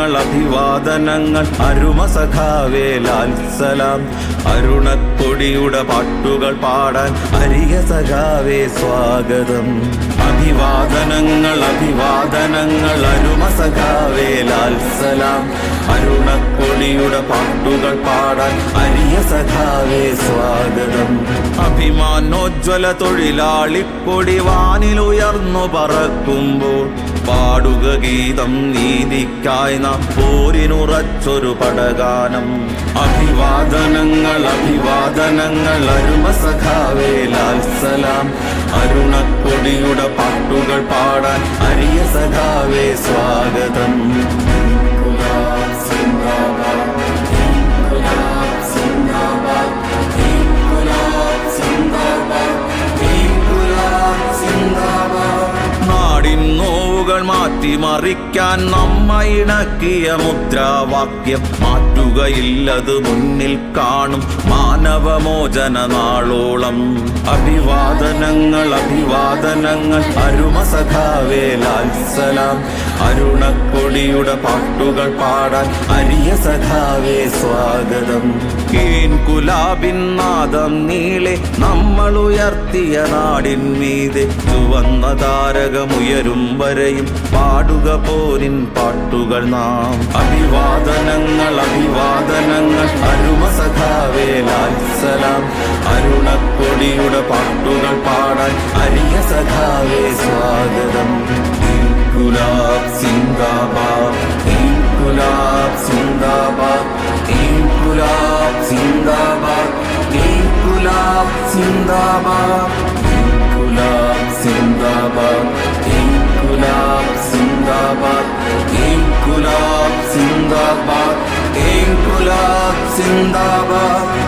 അഭിവാദനങ്ങൾ അരുമ സഖാവേ ലാൽ സലാം. അരുണക്കൊടിയുടെ പാട്ടുകൾ പാടാൻ അരിയ സഖാവേ സ്വാഗതം. അഭിവാദനങ്ങൾ അരുമ സഖാവേ ലാൽ സലാം. അരുണക്കൊടിയുടെ പാട്ടുകൾ പാടാൻ അരിയ സഖാവേ സ്വാഗതം. അഭിമാനോജ്വല തൊഴിലാളിക്കൊടി വാനിലുയർന്നു പറക്കുമ്പോൾ പാടുക ഗീതം നീതിക്കായി നാം പോരിനുറച്ചൊരു പടഗാനം. അഭിവാദനങ്ങൾ അരുമ സഖാവേ ലാൽ സലാം. അരുണക്കൊടിയുടെ പാട്ടുകൾ പാടാൻ അരിയ സഖാവേ സ്വാഗതം. മാറ്റിമറിക്കാൻ നമ്മയിണക്കിയ മുദ്രാവാക്യം മാറ്റുകയില്ലത് മുന്നിൽ കാണും മാനവമോചന നാളോളം. അഭിവാദനങ്ങൾ അരുമ സഖാവേ ലാൽ സലാം. അരുണക്കൊടിയുടെ പാട്ടുകൾ പാടാൻ അരിയ സഖാവേ സ്വാഗതം. കുലാബിൻ നാദം നീളെ നമ്മൾ ഉയർത്തിയ നാടിൻ മീതെ ചുവന്ന താരകമുയരും വരെയും പാടുക പോരിൻ പാട്ടുകൾ നാം. അഭിവാദനങ്ങൾ അരുമ സഖാവേ ലാൽ സലാം. അരുണക്കൊടിയുടെ പാട്ടുകൾ പാടാൻ അരിയ സഖാവേ സ്വാഗതം. ഇൻകുലാബ് സിന്ദാബാദ്, ഇൻകുലാബ് സിന്ദാബാദ്, ഇൻകുലാബ് സിന്ദാബാദ്, ഇൻകുലാബ് സിന്ദാബാദ്, ഇൻകുലാബ് സിന്ദാബാദ്, ഇൻകുലാബ് സിന്ദാബാദ്, ഇൻകുലാബ് സിന്ദാബാദ്, ഇൻകുലാബ് സിന്ദാബാദ്.